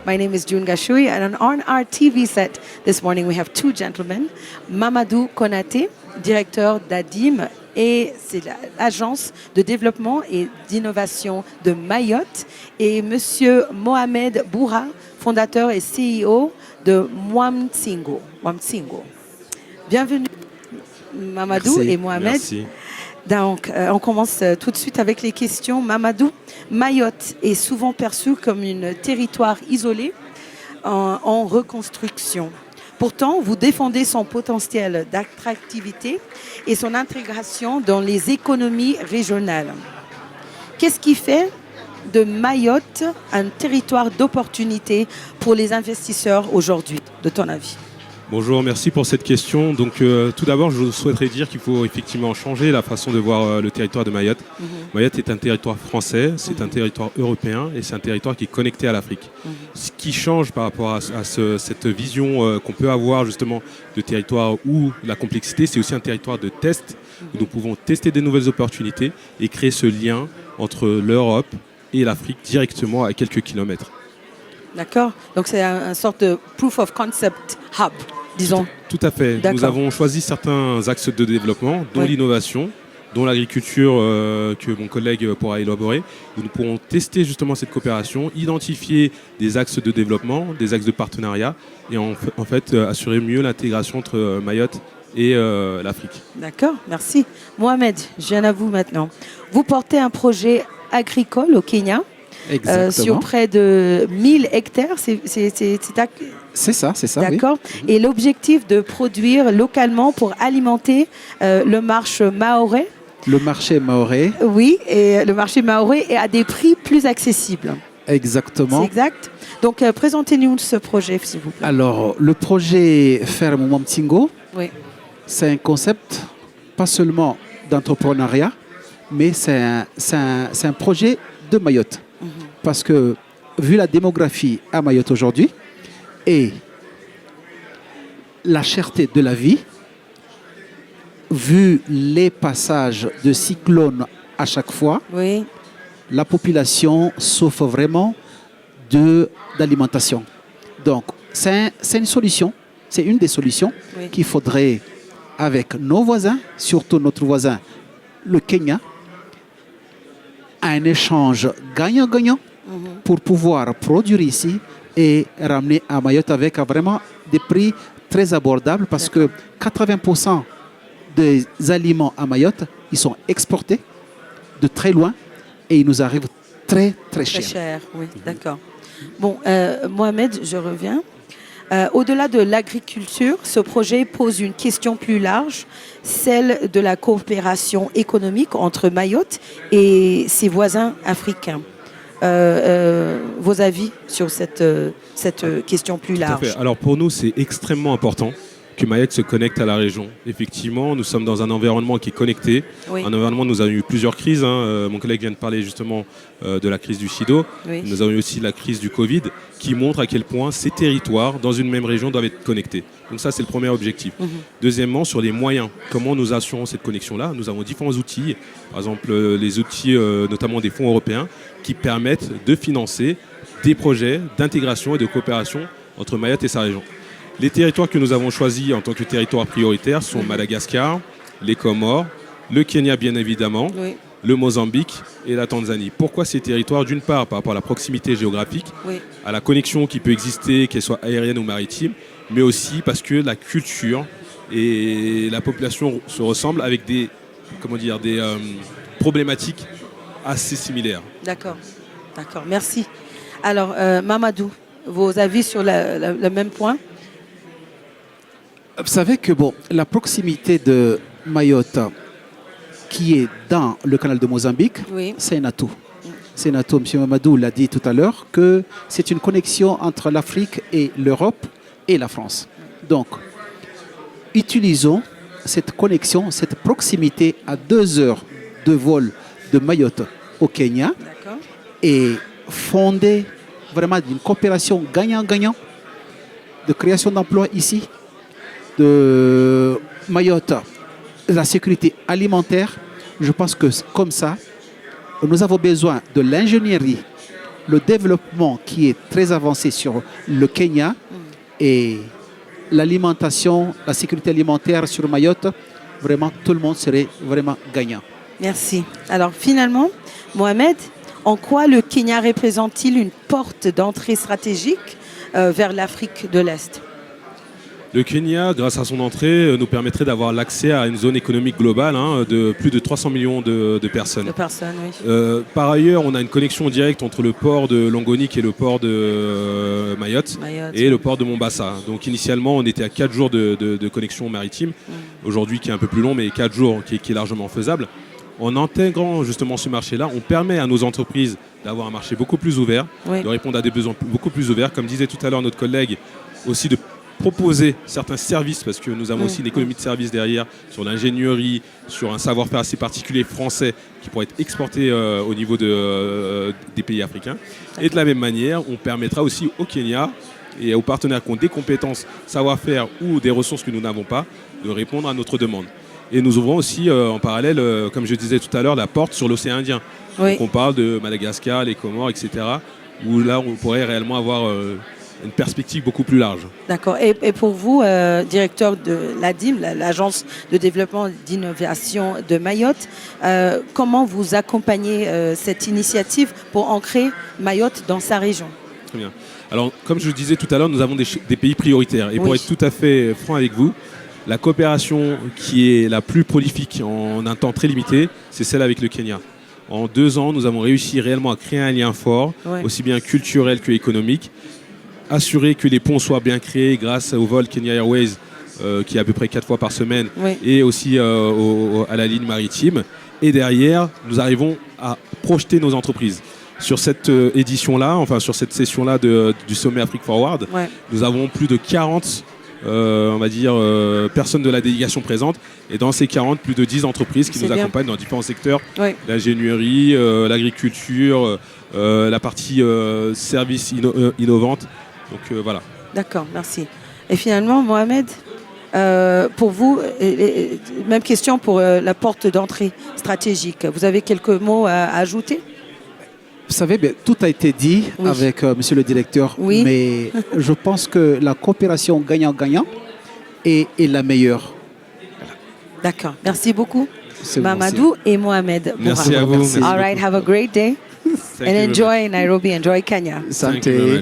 My name is June Gashui, and on our TV set this morning, we have two gentlemen. Mamadou Konaté, directeur d'ADIM, et c'est l'agence de développement et d'innovation de Mayotte, et Monsieur Mohamed Boura, fondateur et CEO de Mwamtsingo. Bienvenue, Mamadou. Merci, et Mohamed. Merci. Donc, on commence tout de suite avec les questions. Mamadou, Mayotte est souvent perçue comme un territoire isolé en reconstruction. Pourtant, vous défendez son potentiel d'attractivité et son intégration dans les économies régionales. Qu'est-ce qui fait de Mayotte un territoire d'opportunité pour les investisseurs aujourd'hui, de ton avis ? Bonjour, merci pour cette question. Donc, tout d'abord, je souhaiterais dire qu'il faut effectivement changer la façon de voir le territoire de Mayotte. Mayotte est un territoire français, c'est un territoire européen et c'est un territoire qui est connecté à l'Afrique. Ce qui change par rapport à cette vision qu'on peut avoir justement de territoire où la complexité, c'est aussi un territoire de test où nous pouvons tester de nouvelles opportunités et créer ce lien entre l'Europe et l'Afrique directement à quelques kilomètres. D'accord. Donc, c'est une sorte de proof of concept hub. Disons. Tout à fait. Nous avons choisi certains axes de développement, dont l'innovation, dont l'agriculture que mon collègue pourra élaborer. Nous pourrons tester justement cette coopération, identifier des axes de développement, des axes de partenariat et en fait assurer mieux l'intégration entre Mayotte et l'Afrique. D'accord, merci. Mohamed, je viens à vous maintenant. Vous portez un projet agricole au Kenya. Sur près de 1000 hectares, c'est ça. D'accord. Oui. Et l'objectif de produire localement pour alimenter le marché mahorais. Le marché mahorais. Oui, et le marché mahorais est à des prix plus accessibles. Exactement. C'est exact. Donc, présentez-nous ce projet, s'il vous plaît. Alors, le projet Ferme Mwamtsingo, c'est un concept pas seulement d'entrepreneuriat, mais c'est un projet de Mayotte. Parce que, vu la démographie à Mayotte aujourd'hui et la cherté de la vie, vu les passages de cyclones à chaque fois, la population souffre vraiment d'alimentation. Donc, c'est une solution, c'est une des solutions qu'il faudrait, avec nos voisins, surtout notre voisin, le Kenya, un échange gagnant-gagnant pour pouvoir produire ici et ramener à Mayotte avec vraiment des prix très abordables parce que 80% des aliments à Mayotte, ils sont exportés de très loin et ils nous arrivent très cher. Très cher, oui, d'accord. Bon, Mohamed, je reviens. Au-delà de l'agriculture, ce projet pose une question plus large, celle de la coopération économique entre Mayotte et ses voisins africains. Vos avis sur cette question plus large? Tout à fait. Alors pour nous, c'est extrêmement important que Mayotte se connecte à la région. Effectivement, nous sommes dans un environnement qui est connecté. Un environnement, nous avons eu plusieurs crises. Mon collègue vient de parler justement de la crise du SIDO. Nous avons eu aussi la crise du Covid qui montre à quel point ces territoires dans une même région doivent être connectés. Donc ça, c'est le premier objectif. Deuxièmement, sur les moyens, comment nous assurons cette connexion-là? Nous avons différents outils, par exemple les outils notamment des fonds européens qui permettent de financer des projets d'intégration et de coopération entre Mayotte et sa région. Les territoires que nous avons choisis en tant que territoires prioritaires sont Madagascar, les Comores, le Kenya bien évidemment, le Mozambique et la Tanzanie. Pourquoi ces territoires? D'une part, par rapport à la proximité géographique, à la connexion qui peut exister, qu'elle soit aérienne ou maritime, mais aussi parce que la culture et la population se ressemblent avec des problématiques assez similaires. D'accord, merci. Alors, Mamadou, vos avis sur le même point? Vous savez que la proximité de Mayotte, qui est dans le canal de Mozambique, c'est un atout. C'est un atout. M. Mamadou l'a dit tout à l'heure, que c'est une connexion entre l'Afrique et l'Europe et la France. Donc, utilisons cette connexion, cette proximité à 2 heures de vol de Mayotte au Kenya et fonder vraiment une coopération gagnant-gagnant de création d'emplois ici, de Mayotte, la sécurité alimentaire. Je pense que comme ça, nous avons besoin de l'ingénierie le développement qui est très avancé sur le Kenya et l'alimentation, la sécurité alimentaire sur Mayotte, vraiment tout le monde serait vraiment gagnant. Merci. Alors finalement, Mohamed, en quoi le Kenya représente-t-il une porte d'entrée stratégique vers l'Afrique de l'Est? Le Kenya, grâce à son entrée, nous permettrait d'avoir l'accès à une zone économique globale de plus de 300 millions de personnes. Oui. Par ailleurs, on a une connexion directe entre le port de Longoni, qui est le port de Mayotte, et le port de Mombasa. Donc initialement, on était à 4 jours de connexion maritime, aujourd'hui qui est un peu plus long, mais 4 jours qui est largement faisable. En intégrant justement ce marché-là, on permet à nos entreprises d'avoir un marché beaucoup plus ouvert, de répondre à des besoins beaucoup plus ouverts. Comme disait tout à l'heure notre collègue, aussi de proposer certains services, parce que nous avons aussi une économie de services derrière, sur l'ingénierie, sur un savoir-faire assez particulier français qui pourrait être exporté au niveau des pays africains. Et de la même manière, on permettra aussi au Kenya et aux partenaires qui ont des compétences, savoir-faire ou des ressources que nous n'avons pas, de répondre à notre demande. Et nous ouvrons aussi en parallèle, comme je disais tout à l'heure, la porte sur l'océan Indien. Oui. Donc on parle de Madagascar, les Comores, etc., où là on pourrait réellement avoir une perspective beaucoup plus large. D'accord. Et pour vous, directeur de l'ADIM, l'Agence de développement d'innovation de Mayotte, comment vous accompagnez cette initiative pour ancrer Mayotte dans sa région? Très bien. Alors, comme je le disais tout à l'heure, nous avons des pays prioritaires. Et pour être tout à fait franc avec vous, la coopération qui est la plus prolifique en un temps très limité, c'est celle avec le Kenya. En 2 ans, nous avons réussi réellement à créer un lien fort, aussi bien culturel que économique, assurer que les ponts soient bien créés grâce au vol Kenya Airways, qui est à peu près 4 fois par semaine, et aussi à la ligne maritime. Et derrière, nous arrivons à projeter nos entreprises. Sur cette édition-là, enfin sur cette session-là du sommet Afrique Forward, nous avons plus de 40 on va dire, personnes de la délégation présentes. Et dans ces 40, plus de 10 entreprises qui nous accompagnent dans différents secteurs. L'ingénierie, l'agriculture, la partie services innovantes. Donc voilà. D'accord, merci. Et finalement, Mohamed, pour vous, même question pour la porte d'entrée stratégique. Vous avez quelques mots à ajouter? Vous savez, tout a été dit avec monsieur le directeur, mais je pense que la coopération gagnant-gagnant est la meilleure. D'accord, merci beaucoup. Mamadou et Mohamed. Merci à vous. Merci All right, have a great day. And enjoy Nairobi, enjoy Kenya. Santé.